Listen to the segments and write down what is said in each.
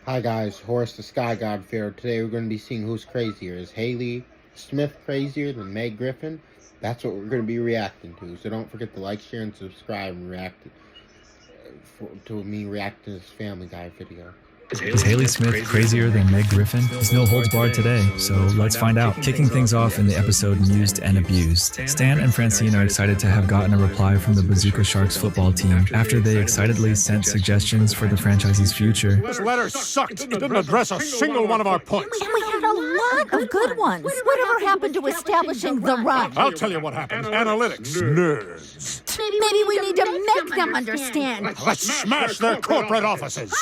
Hi guys, Horace the Sky God here. Today we're going to be seeing who's crazier. Is Hayley Smith crazier than Meg Griffin? That's what we're going to be reacting to. So don't forget to like, share, and subscribe and react to me reacting to this Family Guy video. Is Hayley Smith crazier than Meg Griffin? There's no holds barred today, so let's find out. Kicking things off in the episode Mused and Abused. Stan and Francine are excited to have gotten a reply from the Bazooka Sharks football team after they excitedly sent suggestions for the franchise's future. This letter sucked. It didn't address a single one of our points. And we had a lot of good ones. Whatever happened to establishing the run? I'll tell you what happened. Analytics. Nerds. Maybe we need to make them understand. Let's smash their corporate offices.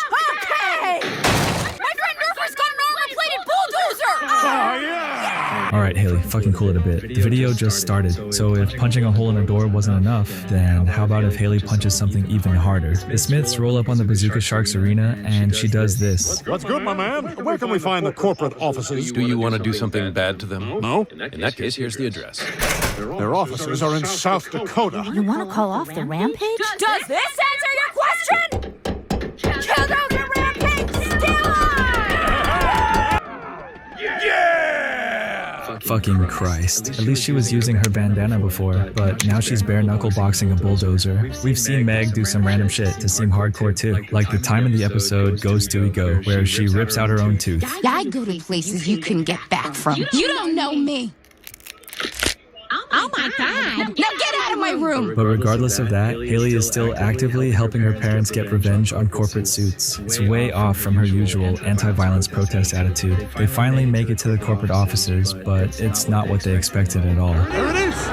Okay! My friend Nerfer's got an armor-plated bulldozer! Oh, yeah! Alright, Hayley, fucking cool it a bit. The video just started, so if punching a hole in a door wasn't enough, then how about if Hayley punches something even harder? The Smiths roll up on the Bazooka Sharks arena, and she does this. That's good, my man. Where can we find the corporate offices? Do you want to do something bad to them? No. In that case, here's the address. Their offices are in South Dakota. You want to call off the rampage? Does this answer your question? Kill those at rampage! Fucking Christ. At least she was using her bandana before, but now she's bare-knuckle boxing a bulldozer. We've seen Meg do some random shit to seem hardcore too, like the time in the episode Go Stewie Go, where she rips out her own tooth. I go to places you couldn't get back from. You don't know me. Oh my God. Now get out of my room. But regardless of that, Hayley is still actively helping her parents get revenge on corporate suits. It's way off from her usual anti-violence protest attitude. They finally make it to the corporate offices, but it's not what they expected at all. There it is!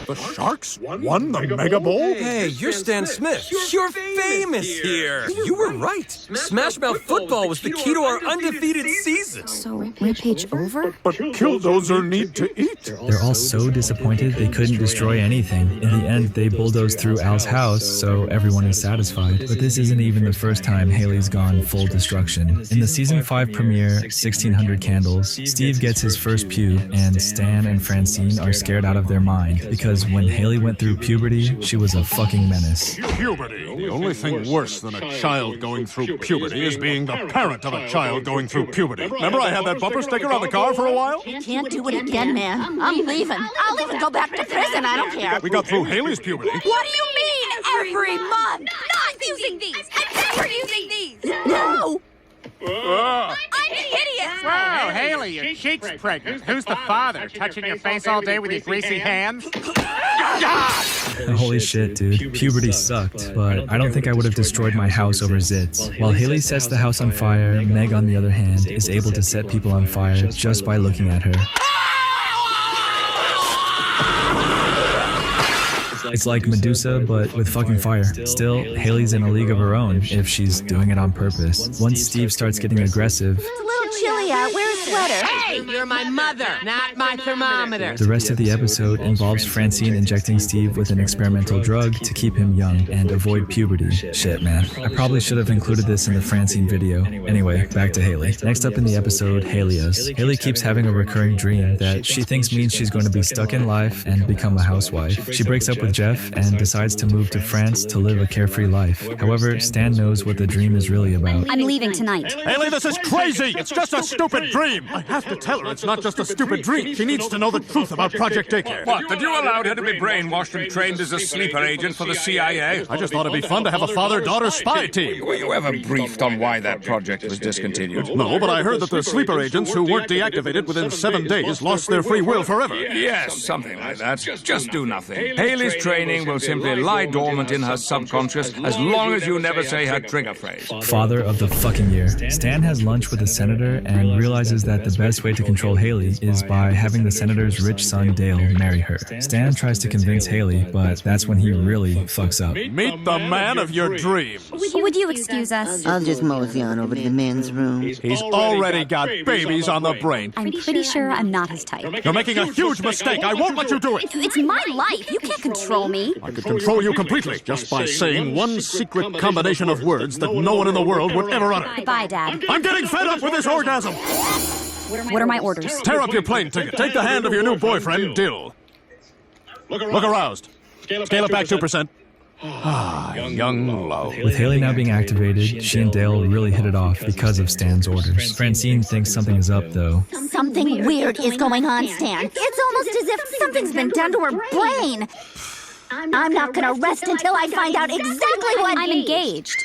The Sharks won the Mega Bowl? Hey, you're Stan Smith. You're famous here. You were right. Smash Mouth football was the key to our undefeated season. So, rampage over? But Killdozer need to eat. They're all so disappointed they couldn't destroy anything. In the end, they bulldoze through Al's house, so everyone is satisfied. But this isn't even the first time Hayley's gone full destruction. In the season 5 premiere, 1600 Candles, Steve gets his first pew, and Stan and Francine are scared out of their mind, because when Hayley went through puberty, she was a fucking menace. Puberty. The only thing worse than a child going through puberty is being the parent of a child going through puberty. Remember I had that bumper sticker on the car for a while? Can't do it again, man. I'm leaving. I'll even go back to prison. I don't care. We got through Hayley's puberty. What do you mean, every month? Not using these! I'm never using these! No! I'm an idiot! Whoa, Hayley, your cheek's pregnant. Who's the father? Touching your face all day with your greasy hands? Holy shit, dude. Puberty sucked, but I don't think I would have destroyed my house over zits. While Hayley sets the house on fire, Meg, on the other hand, is able to set people on fire just by looking at her. It's like Medusa, but with fucking fire. Still, Hayley's in a league of her own if she's doing it on purpose. Once Steve starts getting aggressive, It's a little chilly out. Wear a sweater. Hey, you're my mother, not my thermometer. the rest of the episode involves Francine injecting Steve with an experimental drug to keep him young and avoid puberty. Shit, man. I probably should have included this in the Francine video. Anyway, back to Hayley. Next up in the episode, Hayley's. Hayley keeps having a recurring dream that she thinks means she's going to be stuck in life and become a housewife. She breaks up with Jeff and decides to move to France to live a carefree life. However, Stan knows what the dream is really about. I'm leaving tonight. Hayley, this is crazy! It's just a stupid dream! I have to tell her it's not just a stupid dream. She needs to know the truth about Project Daycare. What, that you allowed her to be brainwashed and trained as a sleeper agent for the CIA? I just thought it'd be fun to have a father-daughter spy team. Were you ever briefed on why that project was discontinued? No, but I heard that the sleeper agents who weren't deactivated within 7 days lost their free will forever. Yes, something like that. Just do nothing. Hayley's training will simply lie dormant in her subconscious as long as you never say her trigger phrase. Father of the fucking year. Stan has lunch with the senator and realizes that the best way to control Hayley is by having the senator's rich son Dale marry her. Stan tries to convince Hayley, but that's when he really fucks up. Meet the man of your dreams. Would you excuse us? I'll just mosey on over to the men's room. He's already got babies on the brain. I'm pretty sure I'm not his type. You're making a huge mistake. I won't let you do it. It's my life. You can't control me. I could control you completely just by saying one secret combination of words that no one in the world would ever utter. Goodbye, Dad. I'm getting fed up with this orgasm. What are my orders? Tear up your plane ticket. Take the hand of your new boyfriend, Dill. Look aroused. Scale it back 2%. Young love. With Hayley now being activated, she and Dale really hit it off because of Stan's orders. Francine thinks something is up, though. Something weird is going on, Stan. It's almost as if something's been done to her brain. I'm not gonna rest until I find out exactly what. I'm engaged.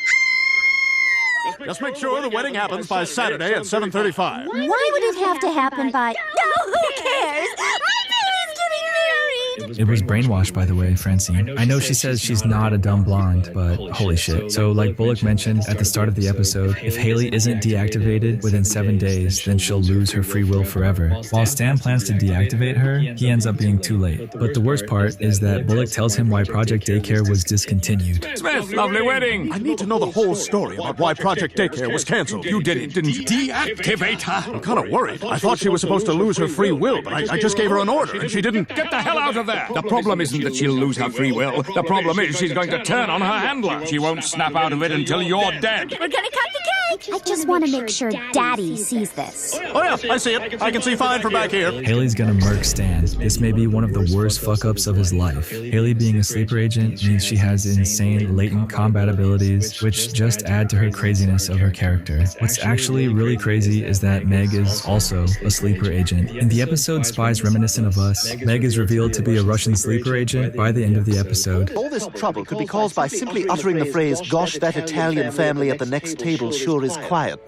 Just make sure the wedding happens by Saturday at 7:35. Why would it have to happen by? No, who cares? My baby's getting married. It was brainwashed, by the way, Francine. I know she says she's not a dumb blonde, but holy shit. So, like Bullock mentioned at the start of the episode, if Hayley isn't deactivated within 7 days, then she'll lose her free will forever. While Stan plans to deactivate her, he ends up being too late. But the worst part is that Bullock tells him why Project Daycare was discontinued. Smith, lovely wedding. I need to know the whole story about why Project Daycare was canceled. You did it, didn't you? Deactivate her? I'm kind of worried. I thought she was supposed to lose her free will, but I just gave her an order, and she didn't. Get the hell out of there! The problem isn't that she'll lose her free will. The problem is she's going to turn on her handler. She won't snap out of it until you're dead. We're gonna cut the cake. I just want to make sure Daddy sees this. Oh yeah, I see it. I can see fine from back here. Hayley's gonna murk Stan. This may be one of the worst fuck-ups of his life. Hayley being a sleeper agent means she has insane latent combat abilities, which just add to her craziness of her character. What's actually really crazy is that Meg is also a sleeper agent. In the episode Spies Reminiscent of Us, Meg is revealed to be a Russian sleeper agent by the end of the episode. All this trouble could be caused by simply uttering the phrase, "Gosh, that Italian family at the next table sure is quiet."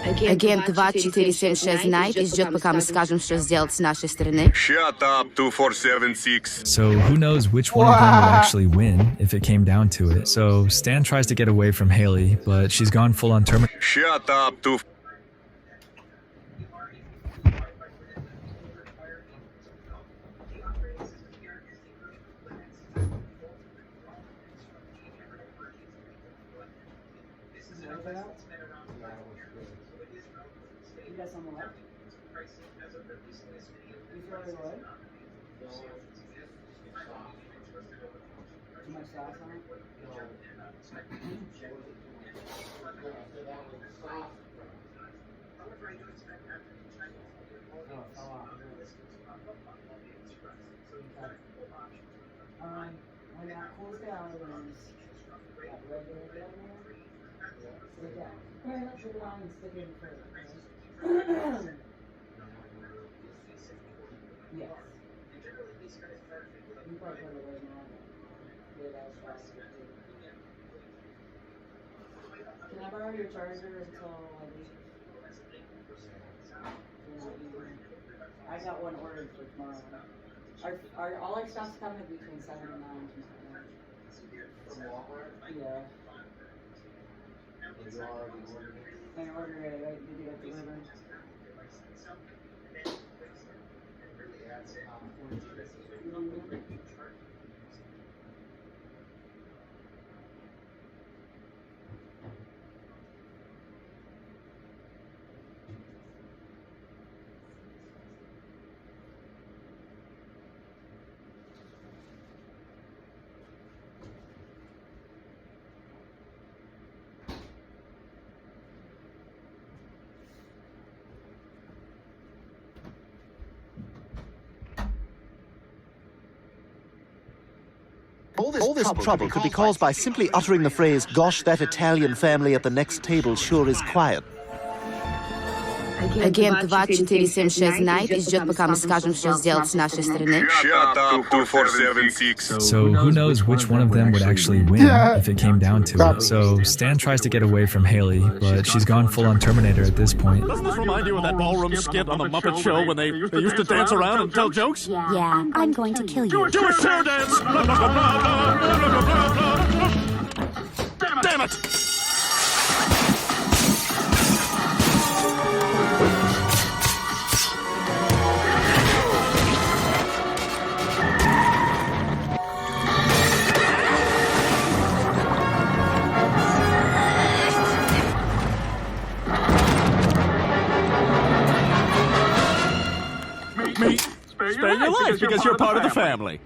Агент 2476 знает и ждет, пока мы скажем, что сделать с нашей стороны. Shut up, 2476. So who knows which one of them would actually win if it came down to it. So Stan tries to get away from Hayley, but she's gone full on Terminator. Shut up, When that cools down, it is that regular down there. Sit down. Right up your line and stick it in further. Yes. You probably put it away now. Yeah, that was faster too. Can I borrow your charger until I leave? I got one ordered for tomorrow. All our stuff's coming between 7 and 9 tomorrow. From Walmart? Yeah. You already ordered it? I ordered it. Did you get delivered? All this trouble could be caused by simply uttering the phrase, "Gosh, that Italian family at the next table sure is quiet." Агент 2476 знает и ждет, пока мы скажем, что сделать с нашей стороны. Shut up, 2476. So who knows which one of them would actually win if it came down to it. So Stan tries to get away from Hayley, but she's gone full on Terminator at this point. Doesn't this remind you of that ballroom skit on the Muppet Show when they used to dance around and tell jokes? Yeah, I'm going to kill you. Do a share dance! Damn it! Spare your life because you're part of the family.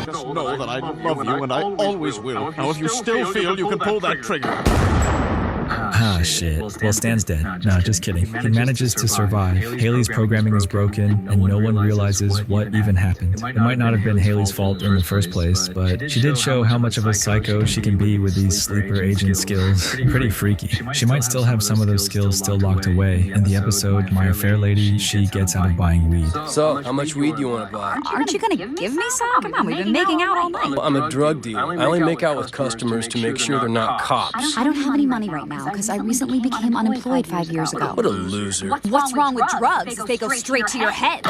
Just know that I love you and I always will. Now, if you still feel you can pull that trigger. Ah, shit. Well, Stan's dead. No, just kidding. He manages to survive. Hayley's programming is broken, and no one realizes what even happened. It might not have been Hayley's fault in the first place, but she did show how much of a psycho she can be with these sleeper agent skills. Pretty freaky. She might still have some of those skills still locked away. In the episode My Fair Lady, she gets out of buying weed. So, how much weed do you want to buy? Aren't you gonna give me some? Come on, we've been making out all night. I'm a drug dealer. I only make out with customers to make sure they're not cops. I don't have any money right now because I recently became unemployed 5 years ago. What a loser. What's wrong with drugs if they go straight to your head?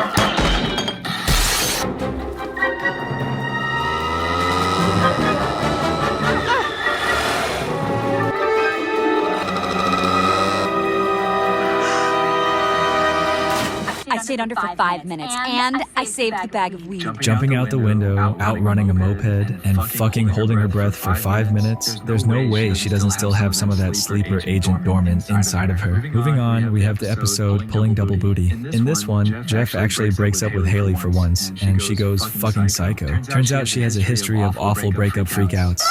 I stayed under for 5 minutes, and I saved the bag of weed. Jumping out the window, outrunning a moped, and fucking holding her breath for 5 minutes, there's no way she doesn't still have some of that sleeper agent dormant inside of her. Moving on, we have the episode Pulling Double Booty. In this one, Jeff actually breaks up with Hayley for once, and she goes fucking psycho. Turns out she has a history of awful breakup freakouts.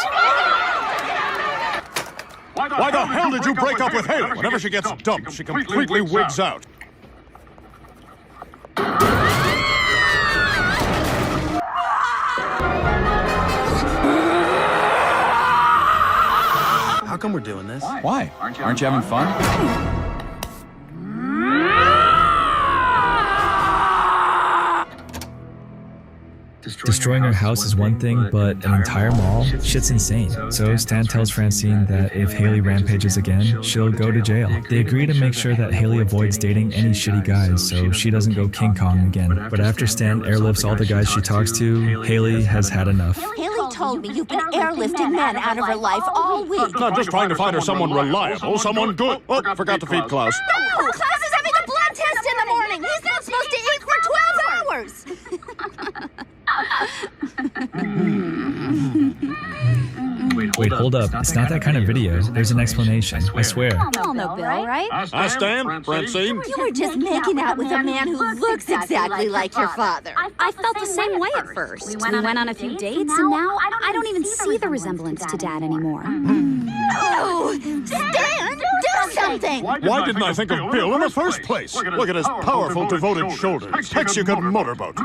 Why the hell did you break up with Hayley? Whenever she gets dumped, she completely wigs out. How come we're doing this? Why? Aren't you having fun? Destroying her house is one thing, but an entire mall? Shit's insane. So Stan tells Francine that if Hayley rampages again, she'll go to jail. They agree to make sure that Hayley avoids dating any shitty guys so she doesn't go King Kong again. But after Stan airlifts all the guys she talks to, Hayley has had enough. Haley told me you've been airlifting men out of her life all week. Not just trying to find her someone reliable, someone good. Oh, forgot to feed Klaus. No! Klaus is having a blood test in the morning. He's not supposed to eat for 12 hours. Wait, hold up. It's not that kind of video. There's an explanation. I swear. We all know Bill, right? I stand, Francine. You were just making out with a man who looks exactly like your father. I felt the same way at first. We went on a few dates, And now I don't even see the resemblance to Dad anymore. No! Stan, do something! Why didn't I think of Bill in the first place? Look at his powerful, devoted shoulders. Hex you could motorboat.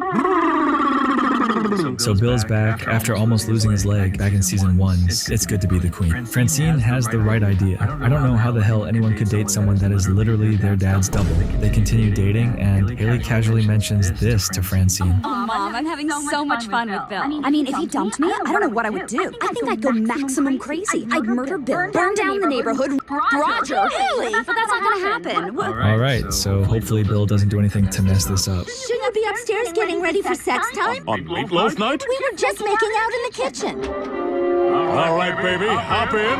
So Bill's back after almost losing his leg back in season 1. It's good to be the queen. Francine has the right idea. I don't know how the hell anyone could date someone that is literally their dad's double. They continue dating, and Hayley casually mentions this to Francine. Oh, Mom, I'm having so much fun with Bill. I mean, if he dumped me, I don't know what I would do. I think I'd go maximum crazy. I'd murder Bill, burn down the neighborhood, Roger, Haley. But that's not gonna happen. Alright, so hopefully Bill doesn't do anything to mess this up. Shouldn't you be upstairs getting ready for sex time? On meatloaf night? We were just making out in the kitchen. All right, baby, hop in.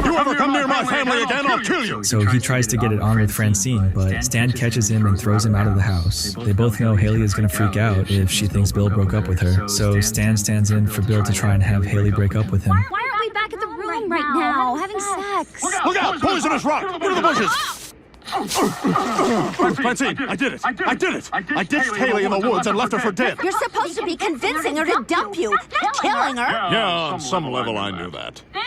You ever come near my family again, I'll kill you. So he tries to get it on with Francine, but Stan catches him and throws him out of the house. They both know Hayley is going to freak out if she thinks Bill broke up with her. So Stan stands in for Bill to try and have Hayley break up with him. Why aren't we back at the room right now, having sex? Look out, poisonous rock! Into the bushes! Francine, I did it! I did it! I ditched Hayley in the woods and left her for dead. You're supposed to be convincing her to dump you, not killing her. Yeah, on some level I knew that. Bill?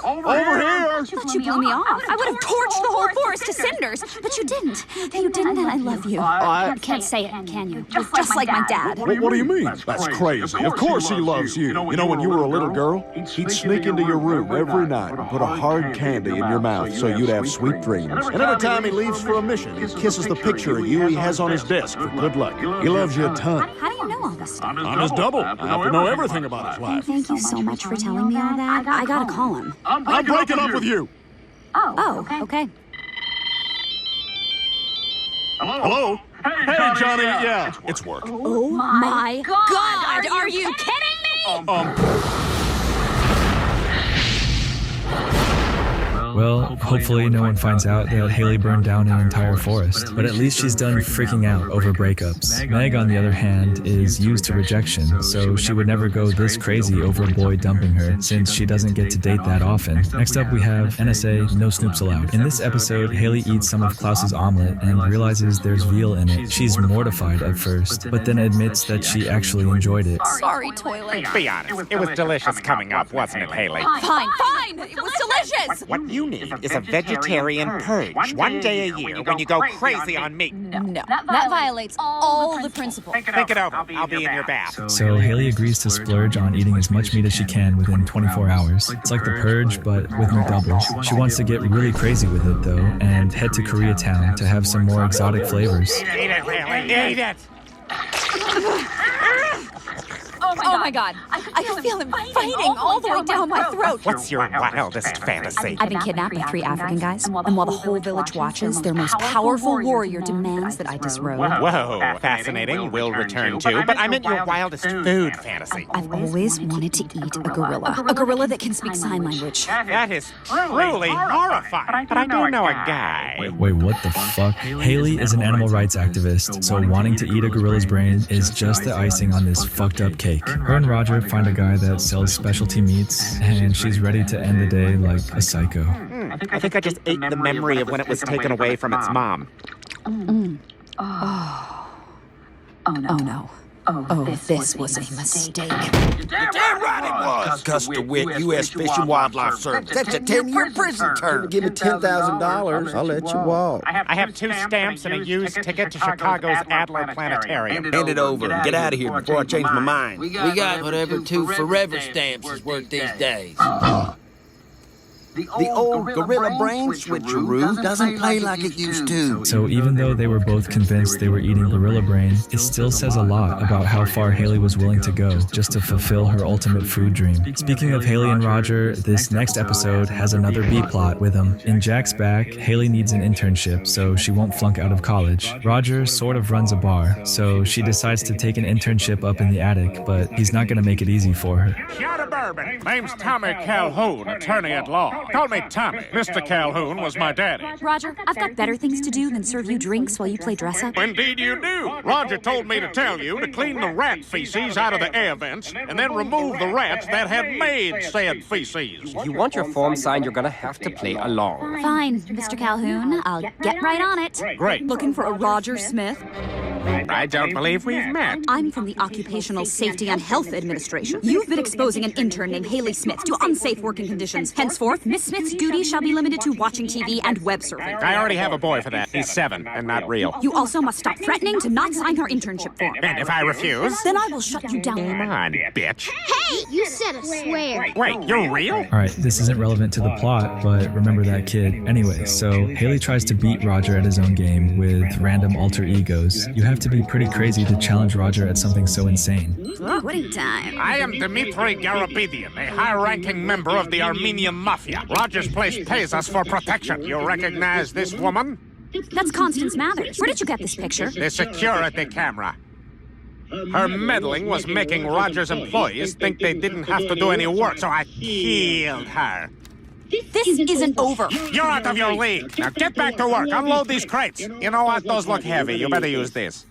Over here! But you blew me off. I would have torched the whole forest to cinders, but you didn't. You didn't, and I love you. You can't say it, can you? Just like my dad. What do you mean? That's crazy. Of course he loves you. You know, when you were a little girl, he'd sneak into your room every night and put a hard candy in your mouth so you'd have sweet dreams. And every time he leaves for a mission, he kisses the picture of you he has on his desk for good luck. He loves you a ton. How do you know all this stuff? I'm his double. I have to know everything about his life. Thank you so much for telling me all that. I gotta call him. I'm breaking up with you. Oh, okay. Hello? Hey, Johnny. Yeah, it's work. Oh my God! Are you kidding me? Well, hopefully no one finds out that Hayley burned down an entire forest. But at least she's done freaking out over breakups. Meg, on the other hand, is used to rejection, so she would never go this crazy over a boy dumping her, since she doesn't get to date that often. Next up, we have NSA, no Snoops allowed. In this episode, Hayley eats some of Klaus's omelet and realizes there's veal in it. She's mortified at first, but then admits that she actually enjoyed it. Sorry, toilet. Be honest, it was delicious coming up, wasn't it, Hayley? Fine. It was delicious. What you need is a vegetarian purge. One day a year when you go crazy on meat. No, that violates all the principles. Think it over. I'll be in your bath. So Hayley agrees to splurge on eating as much meat as she can within 24 hours. It's like the purge, but with McDoubles. She wants to get really crazy with it, though, and head to Koreatown to have some more exotic flavors. Eat it, Hayley. Eat it. Oh my god. I can feel him fighting all the way down my throat. What's your wildest fantasy? I've been kidnapped by 3 African guys, and while the whole village watches, their most powerful warrior demands that I disrobe. Whoa, fascinating. We'll return to. But I meant your wildest food fantasy. I've always wanted to eat a gorilla. A gorilla that can speak sign language. That is truly horrifying. But I do know a guy. Wait, what the fuck? Hayley is an animal rights activist, so wanting to eat a gorilla's brain is just the icing on this fucked up cake. Her and Roger find a guy that sells specialty meats, and she's ready to end the day like a psycho. I think I just ate the memory of when it was taken away from its mom. Oh no. Oh, this was a mistake. You're damn right it was. Gus DeWitt, U.S. Fish and Wildlife Service. That's a 10-year prison term. Give me $10,000, I'll let you walk. I have 2 stamps and a used ticket to Chicago's Adler Planetarium. Hand it over and get out of here before I change my mind. We got whatever 2 forever stamps is worth these days. The old gorilla brain switcheroo doesn't play like it used to. So even though they were both convinced they were eating gorilla brain, it still says a lot about how far Hayley was willing to go just to fulfill her ultimate food dream. Speaking of Hayley and Roger, this next episode has another B-plot with them. In Jack's back, Hayley needs an internship so she won't flunk out of college. Roger sort of runs a bar, so she decides to take an internship up in the attic, but he's not going to make it easy for her. Shot of bourbon. Name's Tommy Calhoun, attorney at law. Call me Tommy. Mr. Calhoun was my daddy. Roger, I've got better things to do than serve you drinks while you play dress-up. Indeed you do. Roger told me to tell you to clean the rat feces out of the air vents and then remove the rats that had made said feces. You want your form signed, you're gonna have to play along. Fine, Mr. Calhoun. I'll get right on it. Great. Looking for a Roger Smith? I don't believe we've met. I'm from the Occupational Safety and Health Administration. You've been exposing an intern named Hayley Smith to unsafe working conditions. Henceforth, Miss Smith's duties shall be limited to watching TV and web surfing. I already have a boy for that. He's 7 and not real. You also must stop threatening to not sign her internship form. And if I refuse? Then I will shut you down. Come on, bitch. Hey, you said a swear. Wait, you're real? Alright, this isn't relevant to the plot, but remember that kid. Anyway, so Hayley tries to beat Roger at his own game with random alter egos. You have to be pretty crazy to challenge Roger at something so insane. Quitting time. I am Dmitry Garabedian, a high-ranking member of the Armenian Mafia. Roger's place pays us for protection. You recognize this woman? That's Constance Mathers. Where did you get this picture? The security camera. Her meddling was making Roger's employees think they didn't have to do any work, so I killed her. This isn't over. You're out of your league. Now get back to work. Unload these crates. You know what? Those look heavy. You better use this.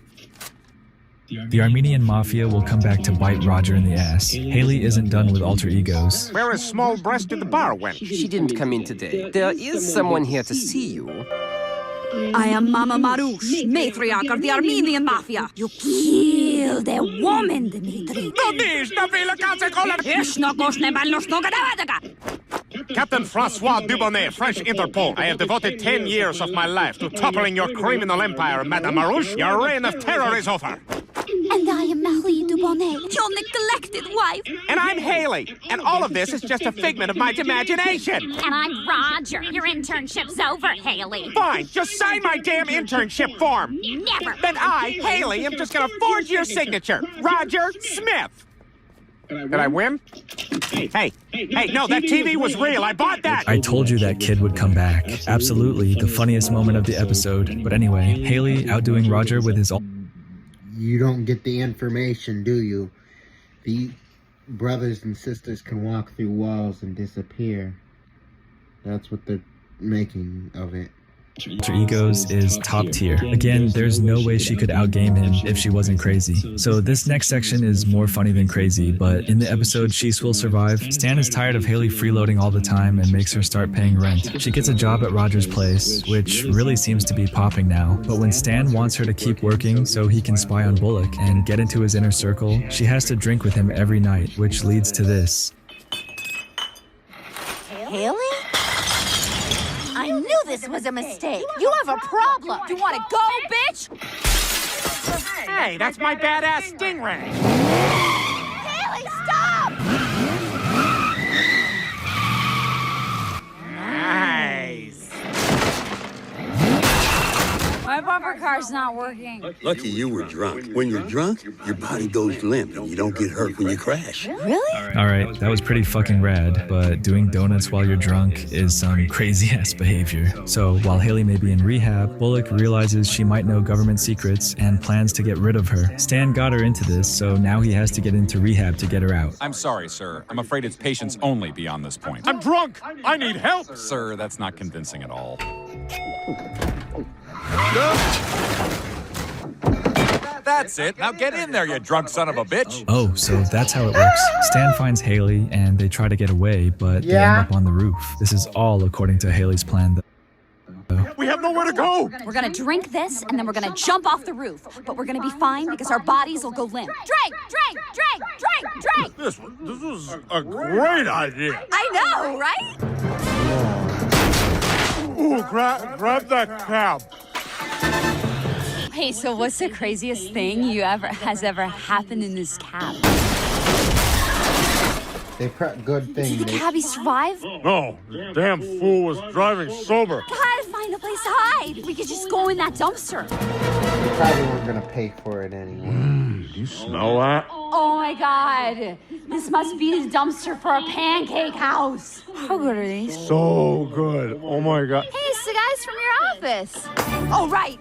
The Armenian Mafia will come back to bite Roger in the ass. Hayley isn't done with alter egos. Where is small-breasted bar wench? She didn't come in today. There is someone here to see you. I am Mama Marush, matriarch of the Armenian Mafia. You killed a woman, Dmitri. Captain Francois Dubonnet, French Interpol. I have devoted 10 years of my life to toppling your criminal empire, Madame Marouche. Your reign of terror is over. And I am Marie Dubonnet, your neglected wife. And I'm Hayley. And all of this is just a figment of my imagination. And I'm Roger. Your internship's over, Hayley. Fine, just sign my damn internship form. Never. Then I, Hayley, am just gonna forge your signature. Roger Smith. Did I win? Hey, no, that TV was real. I bought that. I told you that kid would come back. Absolutely, the funniest moment of the episode. But anyway, Hayley outdoing Roger with his... You don't get the information, do you? The brothers and sisters can walk through walls and disappear. That's what they're making of it. Her egos is top tier. Again, there's no way she could outgame him if she wasn't crazy. So this next section is more funny than crazy, but in the episode She's Will Survive, Stan is tired of Hayley freeloading all the time and makes her start paying rent. She gets a job at Roger's place, which really seems to be popping now, but when Stan wants her to keep working so he can spy on Bullock and get into his inner circle, she has to drink with him every night, which leads to this. Hayley? I knew this was a mistake. You have a problem. You want to go, bitch? Hey, that's my badass stingray. Hayley, stop! Nice. My bumper car's not working. Lucky you were drunk. When you're drunk, your body goes limp and you don't get hurt when you crash. Really? Alright, that was pretty fucking rad, but doing donuts while you're drunk is some crazy-ass behavior. So, while Hayley may be in rehab, Bullock realizes she might know government secrets and plans to get rid of her. Stan got her into this, so now he has to get into rehab to get her out. I'm sorry, sir. I'm afraid it's patience only beyond this point. I'm drunk. I need help. Sir, that's not convincing at all. That's it. Now get in there, you drunk son of a bitch. Oh, so that's how it works. Stan finds Hayley and they try to get away, but they end up on the roof. This is all according to Hayley's plan, though. We have nowhere to go. We're gonna drink this, and then we're gonna jump off the roof. But we're gonna be fine because our bodies will go limp. Drink! This is a great idea. I know, right? Ooh, grab that cab. Hey, so what's the craziest thing has ever happened in this cab? They prep good things. Did the cabbie survive? No, the damn fool was driving sober. Gotta find a place to hide. We could just go in that dumpster. They probably weren't gonna pay for it anyway. You smell that? Oh my god. This must be the dumpster for a pancake house. How good are these? So good. Oh my god. Hey, it's the guys from your office. Oh, right.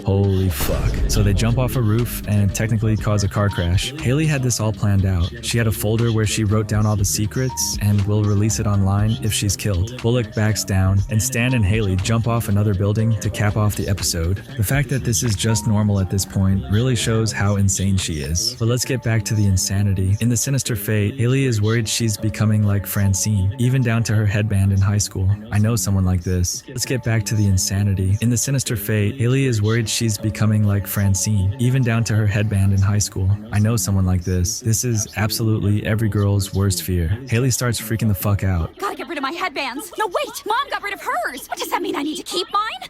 Holy fuck. So they jump off a roof and technically cause a car crash. Hayley had this all planned out. She had a folder where she wrote down all the secrets and will release it online if she's killed. Bullock backs down, and Stan and Hayley jump off another building to cap off the episode. The fact that this is just normal at this point really shows how insane she is. But let's get back to the insanity. In the sinister fate, Hayley is worried she's becoming like Francine, even down to her headband in high school. I know someone like this. Let's get back to the insanity. In the sinister fate, Hayley is worried she's becoming like Francine, even down to her headband in high school. I know someone like this. This is absolutely every girl's worst fear. Hayley starts freaking the fuck out. Gotta get rid of my headbands. No, wait! Mom got rid of hers! What does that mean? I need to keep mine?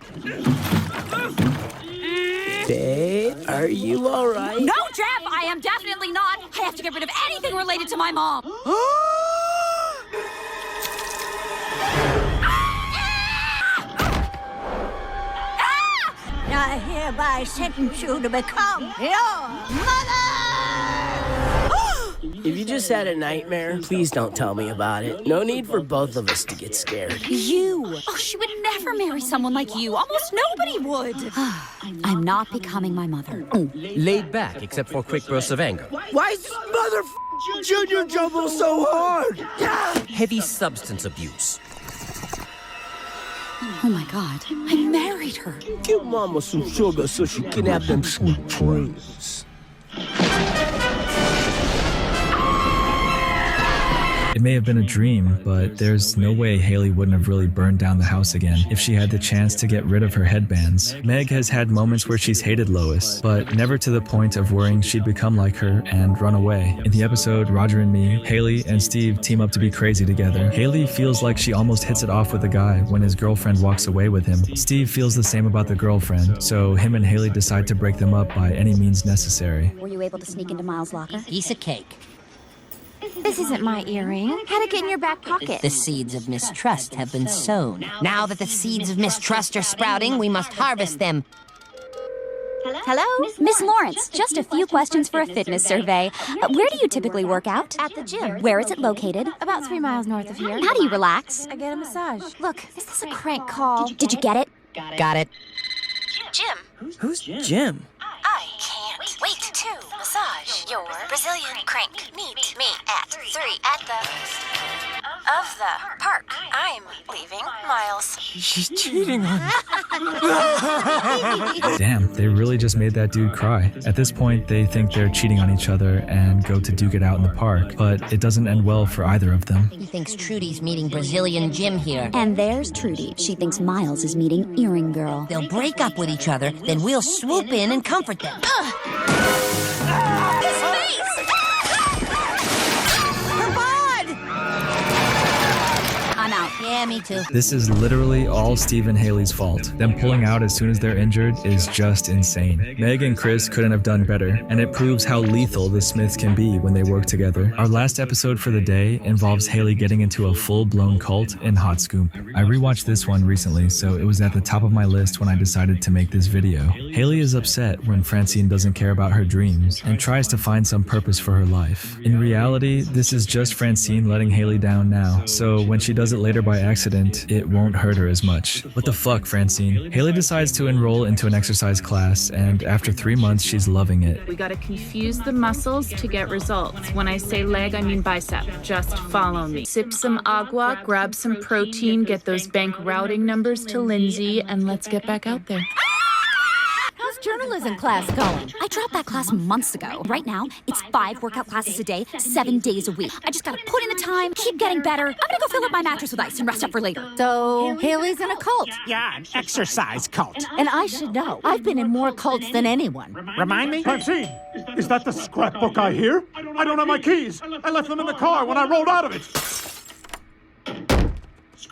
Babe, are you alright? No, Jeff! I am definitely not! I have to get rid of anything related to my mom! I hereby sentence you to become your mother! If you just had a nightmare, please don't tell me about it. No need for both of us to get scared. You! Oh, she would never marry someone like you. Almost nobody would. I'm not becoming my mother. Laid back, except for quick bursts of anger. Why is this Junior Jumbo so hard? Heavy substance abuse. Oh my god, I married her. Give Mama some sugar so she can have them sweet dreams. It may have been a dream, but there's no way Hayley wouldn't have really burned down the house again if she had the chance to get rid of her headbands. Meg has had moments where she's hated Lois, but never to the point of worrying she'd become like her and run away. In the episode Roger and Me, Hayley and Steve team up to be crazy together. Hayley feels like she almost hits it off with the guy when his girlfriend walks away with him. Steve feels the same about the girlfriend, so him and Hayley decide to break them up by any means necessary. Were you able to sneak into Miles' locker? Piece of cake. This isn't my earring. How'd it get in your back pocket? The seeds of mistrust have been sown. Now that the seeds of mistrust are sprouting, we must harvest them. Hello? Miss Lawrence, just a few questions for a fitness survey. Where do you typically work out? At the gym. Where is it located? About 3 miles north of here. How do you relax? I get a massage. Look, is this a crank call? Did you get it? Got it. Jim. Who's Jim? I can't wait to massage your Brazilian crank. Meet me at 3 at the of the park. I'm leaving, Miles. She's cheating on me. Damn, they really just made that dude cry. At this point, they think they're cheating on each other and go to duke it out in the park, but it doesn't end well for either of them. He thinks Trudy's meeting Brazilian Jim here. And there's Trudy. She thinks Miles is meeting Earring Girl. They'll break up with each other, then we'll swoop in and comfort them. I'm out. Yeah, me too. This is literally all Steve and Hayley's fault. Them pulling out as soon as they're injured is just insane. Meg and Chris couldn't have done better, and it proves how lethal the Smiths can be when they work together. Our last episode for the day involves Hayley getting into a full-blown cult in Hot Scoop. I rewatched this one recently, so it was at the top of my list when I decided to make this video. Hayley is upset when Francine doesn't care about her dreams and tries to find some purpose for her life. In reality, this is just Francine letting Hayley down now, so when she does it later by accident, it won't hurt her as much. What the fuck, Francine? Hayley decides to enroll into an exercise class, and after 3 months, she's loving it. We gotta confuse the muscles to get results. When I say leg, I mean bicep. Just follow me. Sip some agua, grab some protein, get those bank routing numbers to Lindsay, and let's get back out there. How's journalism class going? I dropped that class months ago. Right now, it's 5 workout classes a day, 7 days a week. I just gotta put in the time, keep getting better. I'm gonna go fill up my mattress with ice and rest up for later. So, Hayley's in a cult. Yeah, an exercise cult. And I should know. I've been in more cults than anyone. Remind me? Francine, is that the scrapbook I hear? I don't have my keys. I left them in the car when I rolled out of it.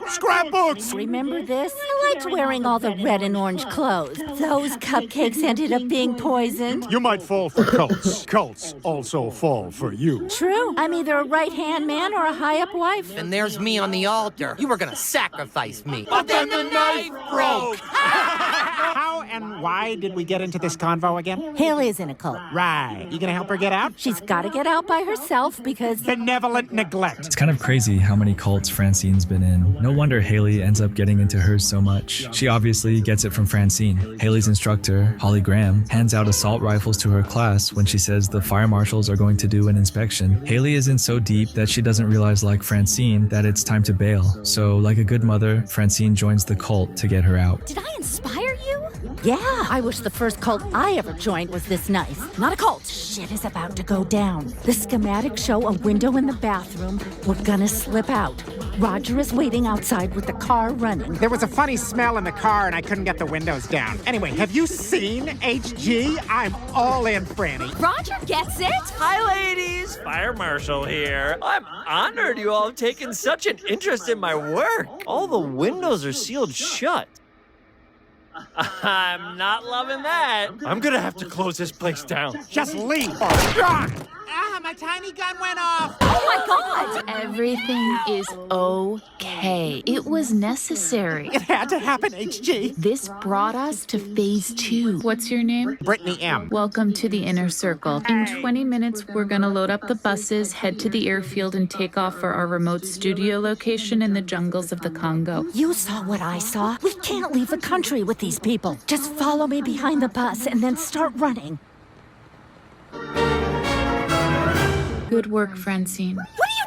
Scrapbooks! Remember this? I liked wearing all the red and orange clothes. Those cupcakes ended up being poisoned. You might fall for cults. Cults also fall for you. True. I'm either a right-hand man or a high-up wife. And there's me on the altar. You were gonna sacrifice me. But then the knife broke! How and why did we get into this convo again? Hayley is in a cult. Right. You gonna help her get out? She's gotta get out by herself because... Benevolent neglect. It's kind of crazy how many cults Francine's been in. No wonder Hayley ends up getting into hers so much. She obviously gets it from Francine. Hayley's instructor, Holly Graham, hands out assault rifles to her class when she says the fire marshals are going to do an inspection. Hayley is in so deep that she doesn't realize, like Francine, that it's time to bail. So, like a good mother, Francine joins the cult to get her out. Did I inspire you? Yeah, I wish the first cult I ever joined was this nice. Not a cult. Shit is about to go down. The schematics show a window in the bathroom. We're gonna slip out. Roger is waiting outside with the car running. There was a funny smell in the car and I couldn't get the windows down. Anyway, have you seen HG? I'm all in, Franny. Roger gets it. Hi, ladies. Fire Marshal here. I'm honored you all have taken such an interest in my work. All the windows are sealed shut. I'm not loving that. I'm gonna have to close this place down. Just leave. Ah, my tiny gun went off. Oh my God! Everything is okay. It was necessary. It had to happen, HG. This brought us to phase 2. What's your name? Brittany M. Welcome to the inner circle. In 20 minutes, we're gonna load up the buses, head to the airfield, and take off for our remote studio location in the jungles of the Congo. You saw what I saw. We can't leave the country with these people. Just follow me behind the bus and then start running. Good work, Francine. What are you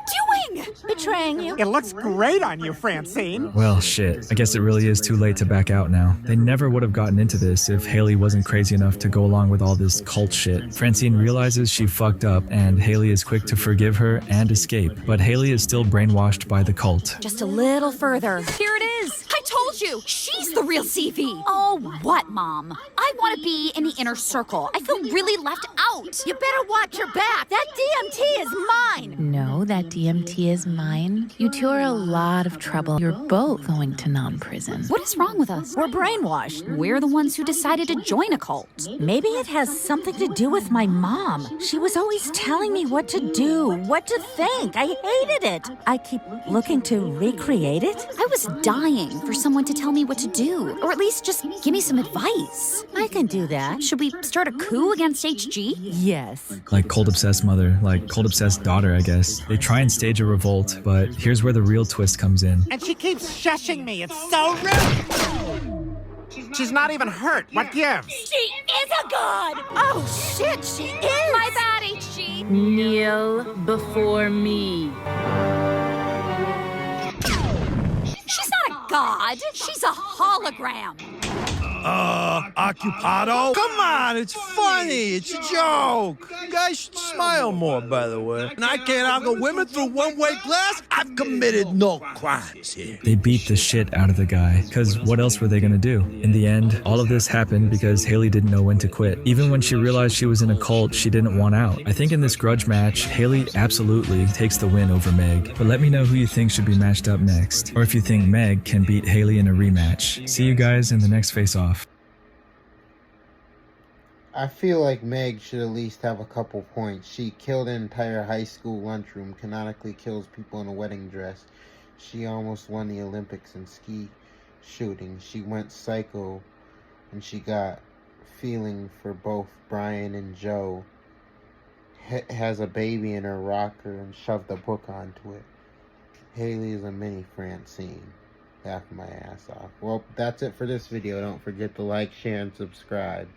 doing? Betraying you. It looks great on you, Francine. Well, shit. I guess it really is too late to back out now. They never would have gotten into this if Hayley wasn't crazy enough to go along with all this cult shit. Francine realizes she fucked up, and Hayley is quick to forgive her and escape. But Hayley is still brainwashed by the cult. Just a little further. Here it is. I told you. She's the real CV. Oh, what, Mom? I want to be in the inner circle. I feel really left out. You better watch your back. That DMT is mine. No, that DMT is mine. You two are a lot of trouble. You're both going to non-prison. What is wrong with us? We're brainwashed. We're the ones who decided to join a cult. Maybe it has something to do with my mom. She was always telling me what to do, what to think. I hated it. I keep looking to recreate it. I was dying for someone to tell me what to do, or at least just give me some advice. I can do that. Should we start a coup against HG? Yes. Like cult-obsessed mother, like cult-obsessed daughter, I guess. They try and stage a revolt, but here's where the real twist comes in. And she keeps shushing me. It's so rude. She's not even hurt. What gives? She is a god! Oh, shit, she Kneel before me. She's not a god. She's a hologram. Occupado? Come on, it's funny. It's a joke. You guys should smile more, by the way. And I can't angle women through one-way glass? I've committed no crimes here. They beat the shit out of the guy, because what else were they gonna do? In the end, all of this happened because Hayley didn't know when to quit. Even when she realized she was in a cult, she didn't want out. I think in this grudge match, Hayley absolutely takes the win over Meg. But let me know who you think should be matched up next, or if you think Meg can beat Hayley in a rematch. See you guys in the next face-off. I feel like Meg should at least have a couple points. She killed an entire high school lunchroom, canonically kills people in a wedding dress. She almost won the Olympics in ski shooting. She went psycho, and she got feeling for both Brian and Joe. Has a baby in her rocker and shoved a book onto it. Hayley is a mini Francine. Laugh my ass off. Well, that's it for this video. Don't forget to like, share, and subscribe.